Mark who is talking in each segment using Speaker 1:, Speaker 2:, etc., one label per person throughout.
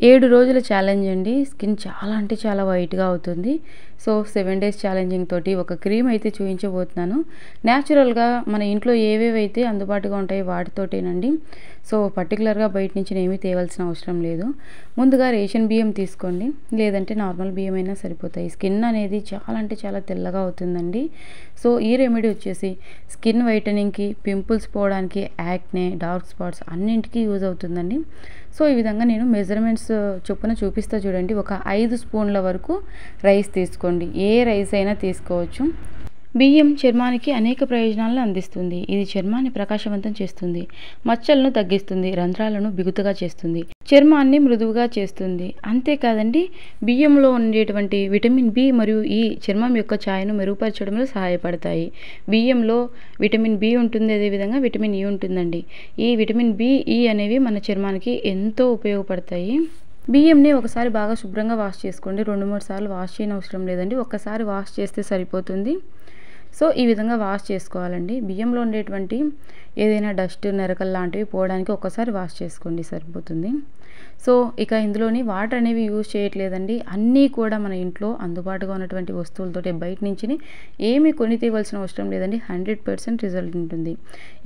Speaker 1: 7 రోజుల ఛాలెంజ్ అండి. స్కిన్ చాలా అంటే చాలా వైట్‌గా అవుతుంది. సో, 7 డేస్ ఛాలెంజింగ్ తోటి ఒక క్రీమ్ అయితే చూయించబోతున్నాను. నేచురల్‌గా మన ఇంట్లో ఏవేవైతే అందుబాటుగా ఉంటాయో వాటితోటేనండి. సో, పర్టిక్యులర్‌గా బయట నుంచి ఏమీ తేవాల్సిన అవసరం లేదు. ముందుగా రేషన్ బియ్యం తీసుకోండి. లేదంటే నార్మల్ బియ్యం అయినా సరిపోతాయి. స్కిన్ అనేది చాలా అంటే చాలా తెల్లగా అవుతుందండి. సో, ఈ రెమెడీ వచ్చేసి స్కిన్ వైటనింగ్‌కి, పింపుల్స్ పోవడానికి, యాక్నే, డార్క్ స్పాట్స్ అన్నింటికి యూజ్ అవుతుందండి. సో, ఈ విధంగా నేను మెజర్మెంట్స్ చొప్పున చూపిస్తా చూడండి. ఒక 5 స్పూన్ల వరకు రైస్ తీసుకోండి. ఏ రైస్ అయినా తీసుకోవచ్చు. బియ్యం చర్మానికి అనేక ప్రయోజనాలను అందిస్తుంది. ఇది చర్మాన్ని ప్రకాశవంతం చేస్తుంది, మచ్చలను తగ్గిస్తుంది, రంధ్రాలను బిగుతుగా చేస్తుంది, చర్మాన్ని మృదువుగా చేస్తుంది. అంతేకాదండి, బియ్యంలో ఉండేటువంటి విటమిన్ బి మరియు ఈ చర్మం యొక్క ఛాయను మెరుగుపరచడంలో సహాయపడతాయి. బియ్యంలో విటమిన్ బి ఉంటుంది, అదేవిధంగా విటమిన్ ఈ ఉంటుందండి. ఈ విటమిన్ బి, ఈ అనేవి మన చర్మానికి ఎంతో ఉపయోగపడతాయి. బియ్యంని ఒకసారి బాగా శుభ్రంగా వాష్ చేసుకోండి. 2-3 సార్లు వాష్ చేయనవసరం లేదండి. ఒక్కసారి వాష్ చేస్తే సరిపోతుంది. సో, ఈ విధంగా వాష్ చేసుకోవాలండి. బియ్యంలో ఉండేటువంటి ఏదైనా డస్ట్, నెరకలు లాంటివి పోవడానికి ఒక్కసారి వాష్ చేసుకోండి, సరిపోతుంది. సో, ఇక ఇందులోని వాటర్ అనేవి యూజ్ చేయట్లేదండి. అన్నీ కూడా మన ఇంట్లో అందుబాటుగా ఉన్నటువంటి వస్తువులతోటే, బయట నుంచి ఏమీ కొని తేవాల్సిన అవసరం లేదండి. 100% రిజల్ట్ ఉంటుంది.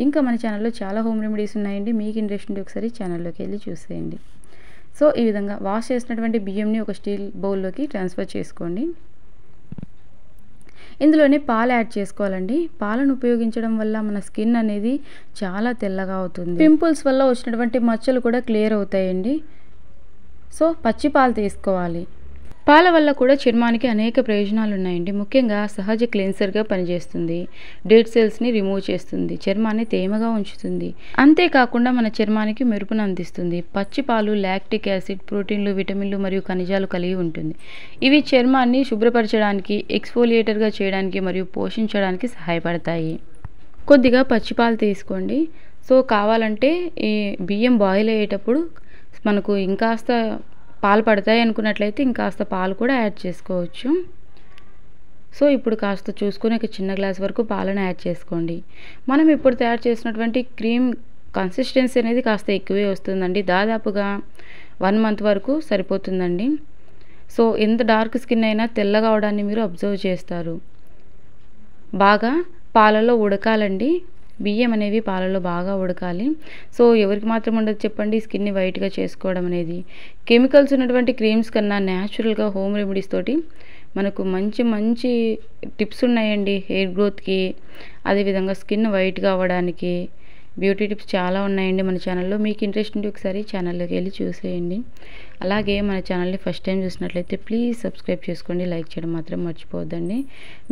Speaker 1: ఇంకా మన ఛానల్లో చాలా హోమ్ రెమెడీస్ ఉన్నాయండి. మీకు ఇంట్రెస్ట్ ఉంటే ఒకసారి ఛానల్లోకి వెళ్ళి చూసేయండి. సో, ఈ విధంగా వాష్ చేసినటువంటి బియ్యంని ఒక స్టీల్ బౌల్లోకి ట్రాన్స్ఫర్ చేసుకోండి. ఇందులోనే పాలు యాడ్ చేసుకోవాలండి. పాలను ఉపయోగించడం వల్ల మన స్కిన్ అనేది చాలా తెల్లగా అవుతుంది. పింపుల్స్ వల్ల వచ్చినటువంటి మచ్చలు కూడా క్లియర్ అవుతాయండి. సో, పచ్చి పాలు తీసుకోవాలి. పాల వల్ల కూడా చర్మానికి అనేక ప్రయోజనాలు ఉన్నాయండి. ముఖ్యంగా సహజ క్లెన్సర్గా పనిచేస్తుంది, డెడ్ సెల్స్ని రిమూవ్ చేస్తుంది, చర్మాన్ని తేమగా ఉంచుతుంది. అంతేకాకుండా మన చర్మానికి మెరుపును అందిస్తుంది. పచ్చి పాలు లాక్టిక్ యాసిడ్, ప్రోటీన్లు, విటమిన్లు మరియు ఖనిజాలు కలిగి ఉంటుంది. ఇవి చర్మాన్ని శుభ్రపరచడానికి, ఎక్స్ఫోలియేటర్గా చేయడానికి మరియు పోషించడానికి సహాయపడతాయి. కొద్దిగా పచ్చి పాలు తీసుకోండి. సో, కావాలంటే ఈ బియ్యం బాయిల్ అయ్యేటప్పుడు మనకు ఇంకాస్త పాలు పడతాయి అనుకున్నట్లయితే ఇంకాస్త పాలు కూడా యాడ్ చేసుకోవచ్చు. సో, ఇప్పుడు కాస్త చూసుకొని ఒక చిన్న గ్లాస్ వరకు పాలను యాడ్ చేసుకోండి. మనం ఇప్పుడు తయారు చేసినటువంటి క్రీమ్ కన్సిస్టెన్సీ అనేది కాస్త ఎక్కువే వస్తుందండి. దాదాపుగా 1 మంత్ వరకు సరిపోతుందండి. సో, ఎంత డార్క్ స్కిన్ అయినా తెల్లగా అవడాన్ని మీరు అబ్జర్వ్ చేస్తారు. బాగా పాలలో ఉడకాలండి. బియ్యం అనేవి పాలలో బాగా ఉడకాలి. సో, ఎవరికి మాత్రం ఉండదు చెప్పండి స్కిన్ని వైట్‌గా చేసుకోవడం అనేది. కెమికల్స్ ఉన్నటువంటి క్రీమ్స్ కన్నా న్యాచురల్‌గా హోమ్ రెమెడీస్ తోటి మనకు మంచి మంచి టిప్స్ ఉన్నాయండి హెయిర్ గ్రోత్‌కి, అదేవిధంగా స్కిన్ వైట్‌గా అవ్వడానికి. బ్యూటీ టిప్స్ చాలా ఉన్నాయండి మన ఛానల్లో. మీకు ఇంట్రెస్ట్ ఉంటే ఒకసారి ఛానల్లోకి వెళ్ళి చూసేయండి. అలాగే మన ఛానల్ని ఫస్ట్ టైం చూసినట్లయితే ప్లీజ్ సబ్స్క్రైబ్ చేసుకోండి. లైక్ చేయడం మాత్రం మర్చిపోవద్దండి.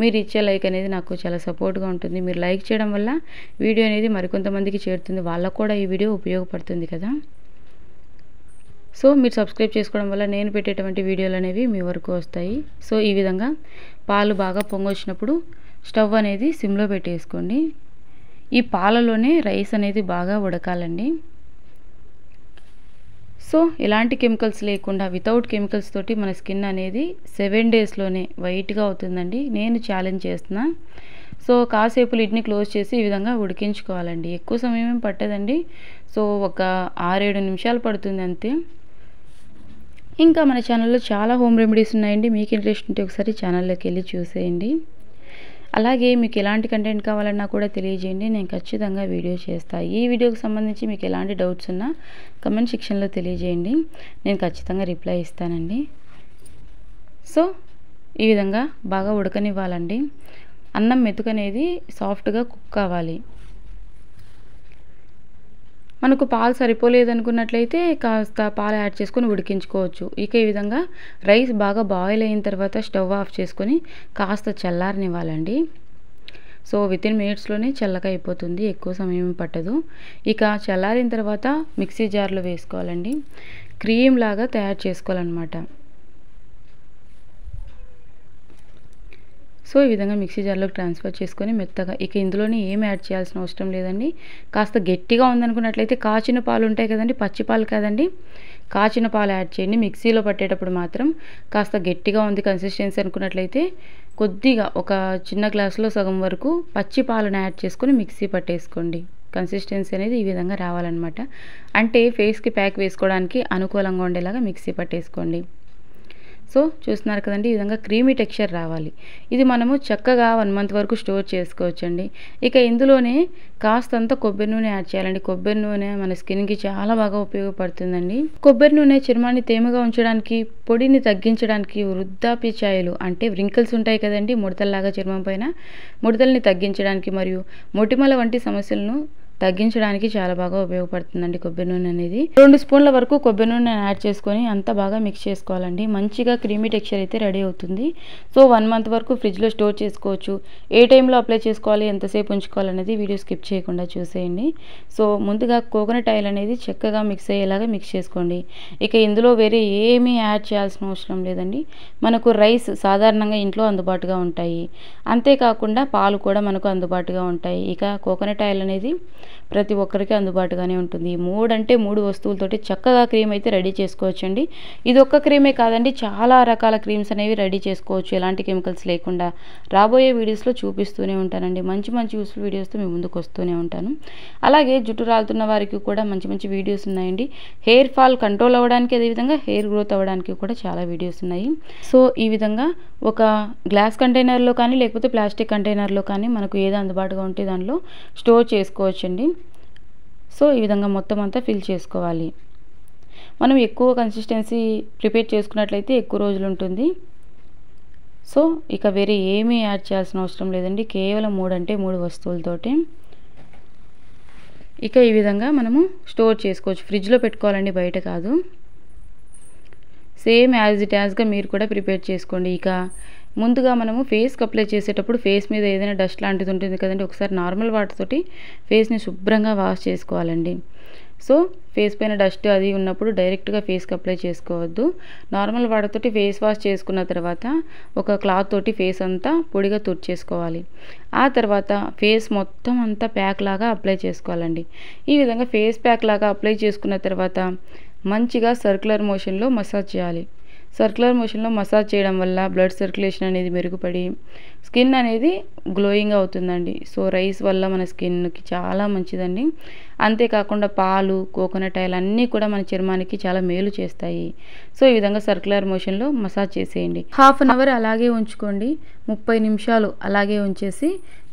Speaker 1: మీరు ఇచ్చే లైక్ అనేది నాకు చాలా సపోర్ట్గా ఉంటుంది. మీరు లైక్ చేయడం వల్ల వీడియో అనేది మరికొంతమందికి చేరుతుంది. వాళ్ళకు కూడా ఈ వీడియో ఉపయోగపడుతుంది కదా. సో, మీరు సబ్స్క్రైబ్ చేసుకోవడం వల్ల నేను పెట్టేటువంటి వీడియోలు అనేవి మీ వరకు వస్తాయి. సో, ఈ విధంగా పాలు బాగా పొంగొచ్చినప్పుడు స్టవ్ అనేది సిమ్లో పెట్టేసుకోండి. ఈ పాలలోనే రైస్ అనేది బాగా ఉడకాలండి. సో, ఎలాంటి కెమికల్స్ లేకుండా వితౌట్ కెమికల్స్ తోటి మన స్కిన్ అనేది 7 డేస్లోనే వైట్‌గా అవుతుందండి. నేను ఛాలెంజ్ చేస్తున్నా. సో, కాసేపు లిడ్ని క్లోజ్ చేసి ఈ విధంగా ఉడికించుకోవాలండి. ఎక్కువ సమయం ఏం పట్టదండి. సో, ఒక 6-7 నిమిషాలు పడుతుంది అంతే. ఇంకా మన ఛానల్లో చాలా హోమ్ రెమెడీస్ ఉన్నాయండి. మీకు ఇంట్రెస్ట్ ఉంటే ఒకసారి ఛానల్లోకి వెళ్ళి చూసేయండి. అలాగే మీకు ఎలాంటి కంటెంట్ కావాలన్నా కూడా తెలియజేయండి. నేను ఖచ్చితంగా వీడియో చేస్తాను. ఈ వీడియోకి సంబంధించి మీకు ఎలాంటి డౌట్స్ ఉన్నా కమెంట్ సెక్షన్లో తెలియజేయండి. నేను ఖచ్చితంగా రిప్లై ఇస్తానండి. సో, ఈ విధంగా బాగా ఉడకనివ్వాలండి. అన్నం మెతుకనేది సాఫ్ట్గా కుక్ అవ్వాలి. మనకు పాలు సరిపోలేదనుకున్నట్లయితే కాస్త పాలు యాడ్ చేసుకొని ఉడికించుకోవచ్చు. ఇక ఈ విధంగా రైస్ బాగా బాయిల్ అయిన తర్వాత స్టవ్ ఆఫ్ చేసుకొని కాస్త చల్లారనివ్వాలండి. సో, వితిన్ మినిట్స్లోనే చల్లగా అయిపోతుంది. ఎక్కువ సమయం పట్టదు. ఇక చల్లారిన తర్వాత మిక్సీ జార్లో వేసుకోవాలండి. క్రీమ్ లాగా తయారు చేసుకోవాలన్నమాట. సో, ఈ విధంగా మిక్సీ జార్లోకి ట్రాన్స్ఫర్ చేసుకొని మెత్తగా, ఇక ఇందులోని ఏం యాడ్ చేయాల్సిన అవసరం లేదండి. కాస్త గట్టిగా ఉందనుకున్నట్లయితే కాచిన పాలు ఉంటాయి కదండి, పచ్చి పాలు కాదండి, కాచిన పాలు యాడ్ చేయండి. మిక్సీలో పట్టేటప్పుడు మాత్రం కాస్త గట్టిగా ఉంది కన్సిస్టెన్సీ అనుకున్నట్లయితే కొద్దిగా ఒక చిన్న గ్లాసులో సగం వరకు పచ్చి పాలను యాడ్ చేసుకొని మిక్సీ పట్టేసుకోండి. కన్సిస్టెన్సీ అనేది ఈ విధంగా రావాలన్నమాట. అంటే ఫేస్కి ప్యాక్ వేసుకోవడానికి అనుకూలంగా ఉండేలాగా మిక్సీ పట్టేసుకోండి. సో చూస్తున్నారు కదండి, ఈ విధంగా క్రీమీ టెక్స్చర్ రావాలి. ఇది మనము చక్కగా 1 మంత్ వరకు స్టోర్ చేసుకోవచ్చండి. ఇక ఇందులోనే కాస్తంత కొబ్బరి నూనె యాడ్ చేయాలండి. కొబ్బరి నూనె మన స్కిన్కి చాలా బాగా ఉపయోగపడుతుందండి. కొబ్బరి నూనె చర్మాన్ని తేమగా ఉంచడానికి, పొడిని తగ్గించడానికి, వృద్ధాప్య ఛాయలు అంటే వ్రింకిల్స్ ఉంటాయి కదండి, ముడతల్లాగా చర్మం పైన, ముడతల్ని తగ్గించడానికి మరియు మొటిమల వంటి సమస్యలను తగ్గించడానికి చాలా బాగా ఉపయోగపడుతుందండి కొబ్బరి నూనె అనేది. 2 స్పూన్ల వరకు కొబ్బరి నూనె యాడ్ చేసుకొని అంతా బాగా మిక్స్ చేసుకోవాలండి. మంచిగా క్రీమీ టెక్స్చర్ అయితే రెడీ అవుతుంది. సో 1 మంత్ వరకు ఫ్రిడ్జ్లో స్టోర్ చేసుకోవచ్చు. ఏ టైంలో అప్లై చేసుకోవాలి, ఎంతసేపు ఉంచుకోవాలి అనేది వీడియో స్కిప్ చేయకుండా చూసేయండి. సో ముందుగా కోకోనట్ ఆయిల్ అనేది చక్కగా మిక్స్ అయ్యేలాగా మిక్స్ చేసుకోండి. ఇక ఇందులో వేరే ఏమీ యాడ్ చేయాల్సిన అవసరం లేదండి. మనకు రైస్ సాధారణంగా ఇంట్లో అందుబాటుగా ఉంటాయి. అంతేకాకుండా పాలు కూడా మనకు అందుబాటుగా ఉంటాయి. ఇక కోకోనట్ ఆయిల్ అనేది ప్రతి ఒక్కరికి అందుబాటుగానే ఉంటుంది. 3 అంటే 3 వస్తువులతోటి చక్కగా క్రీమ్ అయితే రెడీ చేసుకోవచ్చండి. ఇది ఒక్క క్రీమే కాదండి, చాలా రకాల క్రీమ్స్ అనేవి రెడీ చేసుకోవచ్చు ఎలాంటి కెమికల్స్ లేకుండా. రాబోయే వీడియోస్లో చూపిస్తూనే ఉంటానండి. మంచి మంచి యూస్ఫుల్ వీడియోస్తో మీ ముందుకు వస్తూనే ఉంటాను. అలాగే జుట్టు రాలుతున్న వారికి కూడా మంచి మంచి వీడియోస్ ఉన్నాయండి. హెయిర్ ఫాల్ కంట్రోల్ అవ్వడానికి, అదేవిధంగా హెయిర్ గ్రోత్ అవ్వడానికి కూడా చాలా వీడియోస్ ఉన్నాయి. సో ఈ విధంగా ఒక గ్లాస్ కంటైనర్లో కానీ లేకపోతే ప్లాస్టిక్ కంటైనర్లో కానీ మనకు ఏది అందుబాటుగా ఉంటే దానిలో స్టోర్ చేసుకోవచ్చండి. సో ఈ విధంగా మొత్తం అంతా ఫిల్ చేసుకోవాలి. మనం ఎక్కువ కన్సిస్టెన్సీ ప్రిపేర్ చేసుకున్నట్లయితే ఎక్కువ రోజులు ఉంటుంది. సో ఇక వేరే ఏమీ యాడ్ చేయాల్సిన అవసరం లేదండి, కేవలం 3 అంటే 3 వస్తువులతోటి. ఇక ఈ విధంగా మనము స్టోర్ చేసుకోవచ్చు. ఫ్రిడ్జ్లో పెట్టుకోవాలండి, బయట కాదు. సేమ్ యాజ్గా మీరు కూడా ప్రిపేర్ చేసుకోండి. ఇక ముందుగా మనము ఫేస్కి అప్లై చేసేటప్పుడు ఫేస్ మీద ఏదైనా డస్ట్ లాంటిది ఉంటుంది కదండి, ఒకసారి నార్మల్ వాటర్ తోటి ఫేస్ని శుభ్రంగా వాష్ చేసుకోవాలండి. సో ఫేస్ పైన డస్ట్ అది ఉన్నప్పుడు డైరెక్ట్గా ఫేస్కి అప్లై చేసుకోవద్దు. నార్మల్ వాటర్ తోటి ఫేస్ వాష్ చేసుకున్న తర్వాత ఒక క్లాత్ తోటి ఫేస్ అంతా పొడిగా తుడిచేసుకోవాలి. ఆ తర్వాత ఫేస్ మొత్తం అంతా ప్యాక్ లాగా అప్లై చేసుకోవాలండి. ఈ విధంగా ఫేస్ ప్యాక్ లాగా అప్లై చేసుకున్న తర్వాత మంచిగా సర్క్యులర్ మోషన్లో మసాజ్ చేయాలి. సర్క్యులర్ మోషన్లో మసాజ్ చేయడం వల్ల బ్లడ్ సర్క్యులేషన్ అనేది మెరుగుపడి స్కిన్ అనేది గ్లోయింగ్ అవుతుందండి. సో రైస్ వల్ల మన స్కిన్కి చాలా మంచిదండి. అంతేకాకుండా పాలు, కోకోనట్ ఆయిల్ అన్నీ కూడా మన చర్మానికి చాలా మేలు చేస్తాయి. సో ఈ విధంగా సర్క్యులర్ మోషన్లో మసాజ్ చేసేయండి. 1/2 అవర్ అలాగే ఉంచుకోండి. 30 నిమిషాలు అలాగే ఉంచేసి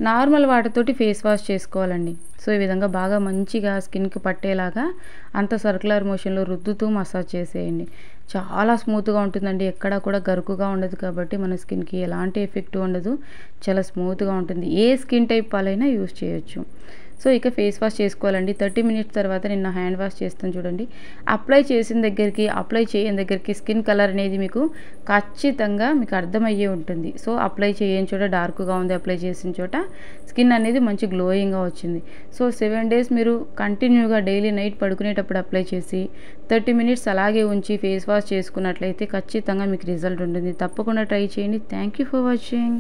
Speaker 1: నార్మల్ వాటర్ తోటి ఫేస్ వాష్ చేసుకోవాలండి. సో ఈ విధంగా బాగా మంచిగా స్కిన్కి పట్టేలాగా అంత సర్క్యులర్ మోషన్లో రుద్దుతూ మసాజ్ చేసేయండి. చాలా స్మూత్గా ఉంటుందండి, ఎక్కడా కూడా గరుకుగా ఉండదు కాబట్టి మన స్కిన్కి ఎలాంటి ఎఫెక్ట్ ఉండదు, చాలా స్మూత్గా ఉంటుంది. ఏ స్కిన్ టైప్ వాళ్ళైనా యూజ్ చేయొచ్చు. సో ఇక ఫేస్ వాష్ చేసుకోవాలండి. 30 మినిట్స్ తర్వాత నేను హ్యాండ్ వాష్ చేస్తాను చూడండి. అప్లై చేసిన దగ్గరికి, అప్లై చేయని దగ్గరికి స్కిన్ కలర్ అనేది మీకు ఖచ్చితంగా మీకు అర్థమయ్యే ఉంటుంది. సో అప్లై చేయని చోట డార్క్గా ఉంది, అప్లై చేసిన చోట స్కిన్ అనేది మంచి గ్లోయింగ్గా వచ్చింది. సో 7 డేస్ మీరు కంటిన్యూగా డైలీ నైట్ పడుకునేటప్పుడు అప్లై చేసి 30 మినిట్స్ అలాగే ఉంచి ఫేస్ వాష్ చేసుకున్నట్లయితే ఖచ్చితంగా మీకు రిజల్ట్ ఉంటుంది. తప్పకుండా ట్రై చేయండి. Thank you for watching.